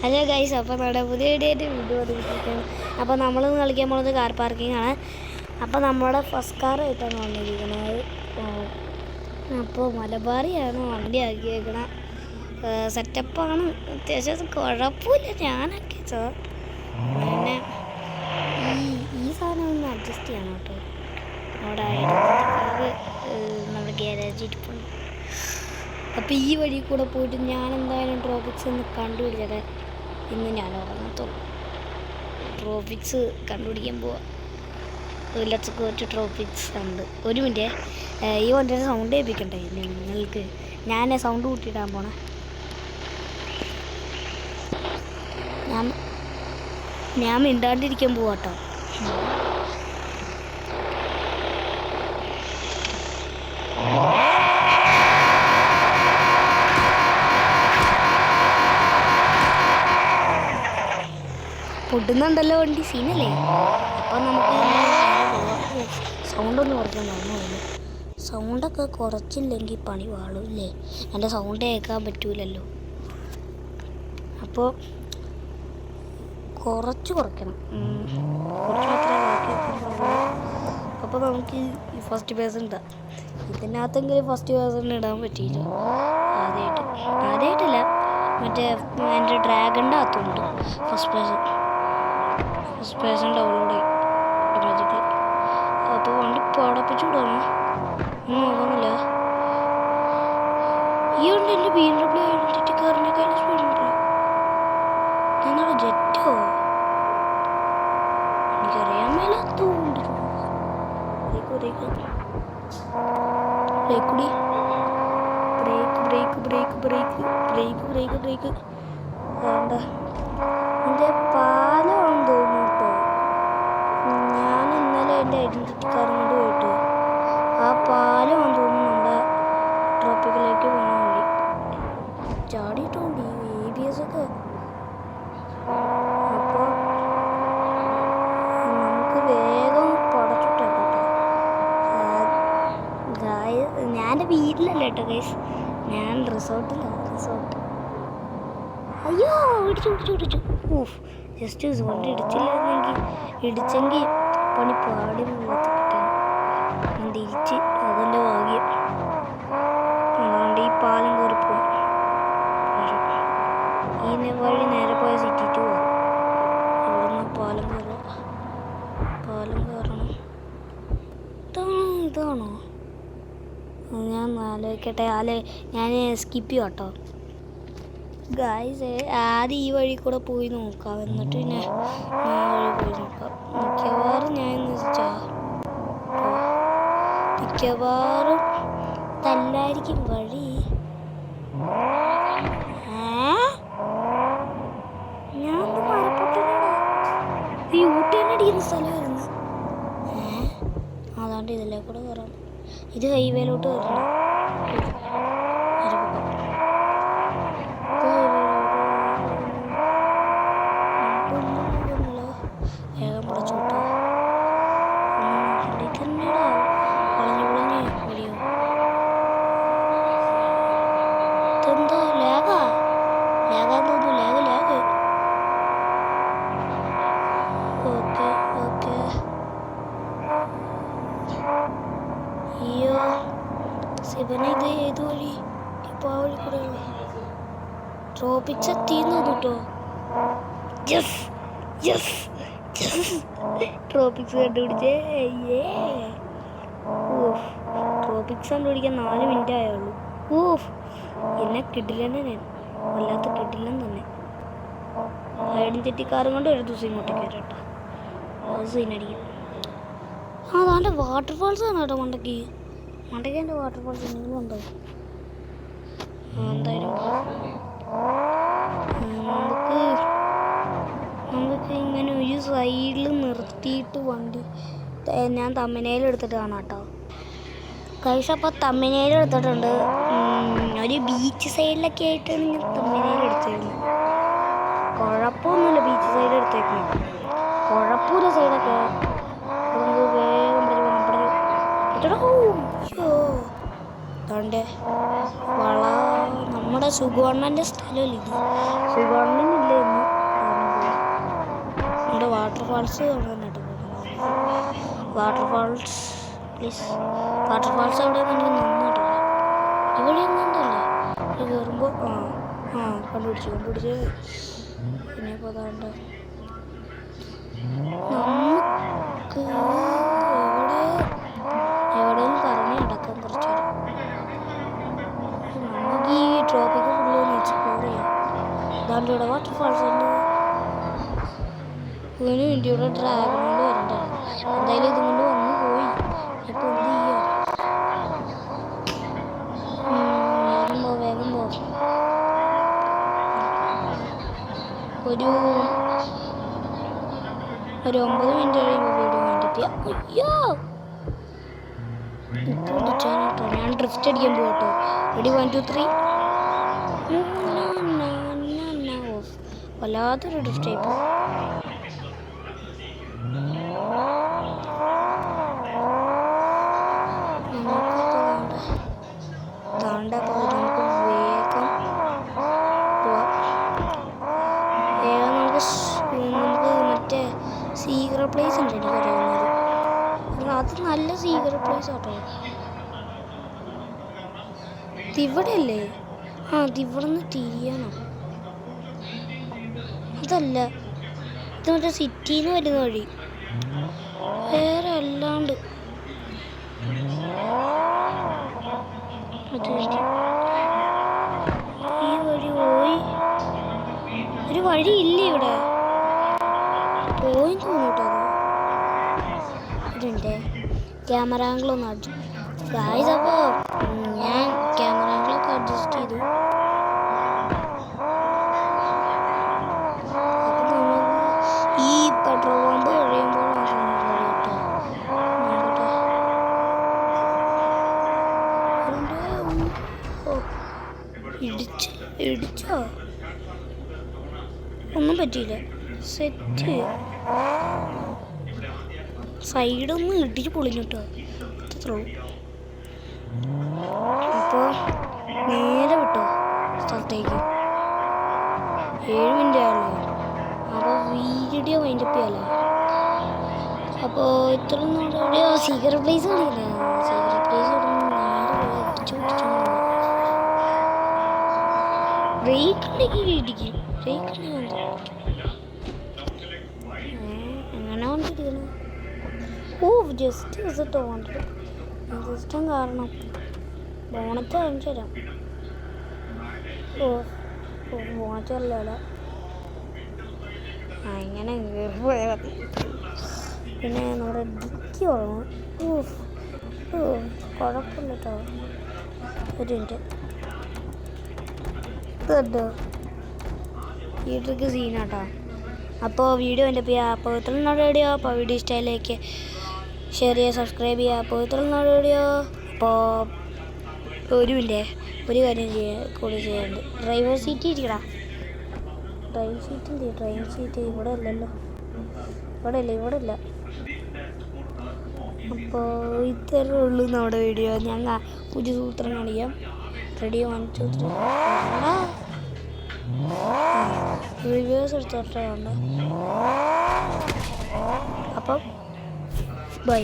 Hello guys, അപ്പോൾ നമ്മുടെ പുതിയ വീഡിയോ വന്നിരിക്കുകയാണ്. അപ്പോൾ നമ്മളിന്ന് കളിക്കാൻ പോകുന്നത് കാർ പാർക്കിംഗ് ആണ്. അപ്പോൾ നമ്മുടെ ഫസ്റ്റ് കാർ ആയിട്ടാണ് വന്നിരിക്കുന്നത്. അപ്പോൾ മലബാറിയാണ് വണ്ടി ആക്കിയേക്കണം. സെറ്റപ്പാണ്, അത്യാവശ്യം കുഴപ്പമില്ല. ഞാനൊക്കെ പിന്നെ ഈ സാധനം ഒന്ന് അഡ്ജസ്റ്റ് ചെയ്യണം കേട്ടോ. അവിടെ നമ്മുടെ ഗ്യാരേജ് ഇരിപ്പുണ്ട്. അപ്പോൾ ഈ വഴി കൂടെ പോയിട്ട് ഞാൻ എന്തായാലും ട്രോപ്പിക്സ് ഒന്ന് കണ്ടുപിടിച്ചത് ഇന്ന് ഞാൻ ഉറങ്ങത്തുള്ളൂ. ട്രോപ്പിക്സ് കണ്ടുപിടിക്കാൻ പോവാം. ലെറ്റ്സ് ഗോ ടു ട്രോപ്പിക്സ് ഉണ്ട്. ഒരു മിനിറ്റ്, ഈ വണ്ടിയുടെ സൗണ്ട് കേൾപ്പിക്കണ്ടേ നിങ്ങൾക്ക്? ഞാൻ സൗണ്ട് കൂട്ടിയിടാൻ പോണേ. ഞാൻ മിണ്ടാണ്ടിരിക്കാൻ പോവാട്ടോ. പൊട്ടുന്നുണ്ടല്ലോ വണ്ടി, സീനല്ലേ? അപ്പം നമുക്ക് സൗണ്ടൊന്ന് കുറയ്ക്കാൻ തോന്നുന്നു. സൗണ്ടൊക്കെ കുറച്ചില്ലെങ്കിൽ പണി പാടില്ലേ? എൻ്റെ സൗണ്ട് കേൾക്കാൻ പറ്റൂലല്ലോ. അപ്പോൾ കുറച്ച് കുറയ്ക്കണം. കുറച്ച് മാത്രമേ. അപ്പോൾ നമുക്ക് ഫസ്റ്റ് പേഴ്സൺ ഇടാം. ഇതിനകത്തെങ്കിലും ഫസ്റ്റ് പേഴ്സൺ ഇടാൻ പറ്റിയില്ല. ആദ്യമായിട്ടില്ല, മറ്റേ എൻ്റെ ഡ്രാഗണിൻ്റെ അകത്തുണ്ട് ഫസ്റ്റ് പേഴ്സൺ ഡൗൺലോഡ് ഓട്ടോമാറ്റിക്കലി. അപ്പോൾ വണ്ടി പടപ്പിച്ചു വിടണം, ഒന്നും നോക്കുന്നില്ല. ഈ ഉണ്ട് എൻ്റെ BMW ഐഡൻറ്റിറ്റി കാറിനേക്കാൾ സ്പീഡുണ്ടല്ലോ. ഞാനവിടെ ജെറ്റോ എനിക്കറിയാൻ മേലാത്തോണ്ട് ബ്രേക്ക് വേണ്ട. എൻ്റെ പാലമാണെന്ന് തോന്നുന്നു കേട്ടോ. ഞാൻ ഇന്നലെ എൻ്റെ ഐഡൻറ്റിറ്റി കാർഡ് കൊണ്ട് പോയിട്ട് ആ പാലമാണെന്ന് തോന്നുന്നു നമ്മുടെ ട്രോപ്പിക്കിലേക്ക് പോകണ വഴി. ചാടിയിട്ടുണ്ട് ഈ ABS ഒക്കെ. അപ്പോൾ നമുക്ക് വേഗം പടച്ചിട്ടേക്കാം കേട്ടോ. ഞാൻ എൻ്റെ വീട്ടിലല്ല കേട്ടോ ഗൈസ്, ഞാൻ റിസോർട്ടിലാണ്. അയ്യോ, ഇടിച്ചു. ജസ്റ്റ് വണ്ടി ഇടിച്ചെങ്കിൽ പണി പാടി മുഖത്ത് കിട്ടാൻ വണ്ടി ഇടിച്ച്. അതെൻ്റെ ഭാഗ്യം. അതുകൊണ്ട് ഈ പാലം കയറി പോവാം. ഈ വഴി നേരെ പോയ സിറ്റി 2 ആണ്. ഇവിടെ നിന്ന് പാലം കയറണം. ഇതാണോ? ഞാൻ ആലോചിക്കട്ടെ. ഞാൻ സ്കിപ്പ് ചെയ്യാം കേട്ടോ ഗായ്സ്. ആദ്യം ഈ വഴി കൂടെ പോയി നോക്കാം, എന്നിട്ട് പിന്നെ ആ വഴി പോയി നോക്കാം. മിക്കവാറും തല്ലായിരിക്കും വഴി. ഞാൻ മരപ്പൊട്ടനാടാ. ഈ ഊട്ടി തന്നെ അടിക്കുന്ന സ്ഥലമായിരുന്നു. അതാണ്ട് ഇതിലേ കൂടെ കയറാം. ഇത് ഹൈവേയിലോട്ട് കയറണം. വേഗം പടച്ചോട്ടോ. ഇതെന്താ ലാഗാന്ന് തോന്നുന്നു. ലാഗ്. ഓക്കെ. അയ്യോ ശിവനെ, ഇത് ഏത് വഴി? ഇപ്പോൾ ആ വഴി കൂടെ ട്രോപ്പിക്സ് എത്തിയെന്ന് തോന്നുട്ടോ. ട്രോപ്പിക്സ് കണ്ടുപിടിച്ചേ. ട്രോപ്പിക്സ് കണ്ടുപിടിക്കാൻ 4 മിനിറ്റ് ആയുള്ളൂ. എന്നെ കിടിലന്നെ, ഞാൻ വല്ലാത്ത കിടിലൻ തന്നെ. ഐഡൻറ്റിറ്റി കാറും കൊണ്ട് ഒരു ദിവസം ഇങ്ങോട്ട് കയറട്ടോ. അത് സീനടിക്കും. അതാണ്ട് വാട്ടർഫാൾസ് ആണ് കേട്ടോ. മണ്ടയ്ക്ക് എൻ്റെ വാട്ടർഫാൾസ് എന്തെങ്കിലും ഉണ്ടോ? എന്തായാലും നമുക്ക് ഇങ്ങനെ ഒരു സൈഡിൽ നിർത്തിയിട്ട് വണ്ടി ഞാൻ തമ്മനയിലെടുത്തിട്ട് കാണാം കേട്ടോ ഗൈസ്. അപ്പോൾ തമ്മനയിലെടുത്തിട്ടുണ്ട്. ഒരു ബീച്ച് സൈഡിലൊക്കെ ആയിട്ടാണ് ഞാൻ തമ്മനയിലെടുത്തിരുന്നത്. കുഴപ്പമൊന്നുമില്ല, ബീച്ച് സൈഡ് എടുത്തേക്കുന്നത് കുഴപ്പമില്ല. സൈഡൊക്കെ നമുക്ക് വേഗം നമ്മുടെ സുഗുവണ്ണൻ്റെ സ്ഥലമല്ലേ ഇത്? സുഗുവണ്ണനില്ല ഇന്ന്. വാട്ടർഫാൾസ് കാണാനായിട്ട് വാട്ടർഫാൾസ് പ്ലീസ്. വാട്ടർഫാൾസ് അവിടെ നന്നായിട്ടില്ല. ഇവിടെ എങ്ങാണ്ടല്ലേ ഇത് കയറുമ്പോൾ കണ്ടുപിടിച്ച് പിന്നെ ഇപ്പോൾ അതാണ്ട് നമുക്ക് എവിടെയും കറങ്ങി നടക്കാം കുറച്ച് നേരം. നമുക്ക് ഈ ട്രോപ്പിക്ക് ഫുള്ള് ഒന്ന് എക്സ്പ്ലോർ ചെയ്യാം. അതാണ്ട് ഇവിടെ വാട്ടർഫാൾസ് ഉണ്ട്. ഇതിന് വേണ്ടി ഇവിടെ ഡ്രാഗൺ കൊണ്ട് വരണ്ടാണ്. എന്തായാലും ഇതും കൊണ്ട് വന്നു പോയി. ഇപ്പോൾ എന്ത് ചെയ്യാം? വേഗം പോ. ഒരു 9 മിനിറ്റ് കഴിയുമ്പോൾ വീഡിയോ വേണ്ടിയിട്ട് അയ്യോ ഇപ്പോൾ ഇടിച്ചാനാട്ടോ. ഞാൻ ഡ്രിഫ്റ്റ് അടിക്കാൻ പോകട്ടോ. റെഡി 1 2 3. വല്ലാത്തൊരു ഡ്രിഫ്റ്റ് ആയിപ്പോ. താണ്ടപ്പോൾ നമുക്ക് വേഗം പോവാം. നമുക്ക് മറ്റേ സീക്രട്ട് പ്ലേസ് ഉണ്ട് എനിക്ക് അറിയുന്നത്. അത് നല്ല സീക്രട്ട് പ്ലേസ് ആട്ടോ. ഇതിവിടെ അല്ലേ? ഇതിവിടെ നിന്ന് തിരിയണം. അതല്ല, ഇത് മറ്റേ സിറ്റിയിൽ നിന്ന് വരുന്ന വഴി. വേറെ അല്ലാണ്ട് ഈ വഴി പോയി. ഒരു വഴിയില്ല ഇവിടെ. പോയി തോന്നിട്ടോ. ഇതിൻ്റെ ക്യാമറ ആംഗിളൊന്നും ഗായ്സ്. അപ്പോൾ ഞാൻ ക്യാമറ ആംഗിളൊക്കെ അഡ്ജസ്റ്റ് ചെയ്തു. അപ്പം നമുക്ക് ഈ പെട്രോൾ പമ്പ് കഴിയുമ്പോൾ ഇടിച്ചോ? ഒന്നും പറ്റിയില്ല. സെറ്റ്. സൈഡൊന്നും ഇടിച്ച് പൊളിഞ്ഞിട്ടോ. അത്രേ. അപ്പോൾ നേരെ വിട്ടോ സ്ഥലത്തേക്ക്. 7 മിനിറ്റ് ആയല്ലോ. അപ്പോൾ വീഡിയോ വൈൻഡപ്പ് ചെയ്യാമല്ലോ. അപ്പോൾ ഇത്ര എവിടെയോ സീക്രട്ട് പ്ലേസ് കളിക്കുന്നത്. സീക്രട്ട് പ്ലേസ് നേരെ ഇടിച്ചു ബ്രേക്ക് ഉണ്ടെങ്കിൽ ഇടിക്കും. ബ്രേക്ക് ഉണ്ടെങ്കിൽ എങ്ങനെ വന്നിരിക്കണം? ജസ്റ്റ് വിസിറ്റ് വേണ്ടത്. ജസ്റ്റും കാരണം ബോണറ്റ് കാണിച്ചു തരാം. ബോണറ്റ് അല്ലല്ലോ. ഇങ്ങനെ പോയത്. പിന്നെ നമ്മുടെ ഡിക്കി വേണം. കുഴപ്പമില്ല കേട്ടോ. ഒരു മിനിറ്റ്. ഇതുണ്ടോ ഈ ട്രിക്ക് സീനാട്ടോ. അപ്പോൾ വീഡിയോ എൻ്റെ ചെയ്യാം. അപ്പോൾ ഇത്രയും നാൾ വീഡിയോ. അപ്പോൾ വീഡിയോ ഇഷ്ടമായിലേക്ക് ഷെയർ ചെയ്യുക, സബ്സ്ക്രൈബ് ചെയ്യുക. അപ്പോൾ ഇത്രയും നാൾ വീഡിയോ. അപ്പോൾ ഒരു കാര്യം കൂടി ചെയ്യാനുണ്ട്. ഡ്രൈവർ സീറ്റ് ഇരിക്കടാ. ട്രെയിൻ സീറ്റ് ഇവിടെ അല്ലല്ലോ. ഇവിടെ ഇല്ല. അപ്പോൾ ഇത്രയേ ഉള്ളൂ നമ്മുടെ വീഡിയോ. ഞങ്ങൾ പുതിയ സൂത്രം കാണിക്കാം. റെഡി 1 2 3. റിവേഴ്സ് എടുത്തോട്ടെ. അപ്പം ബൈ.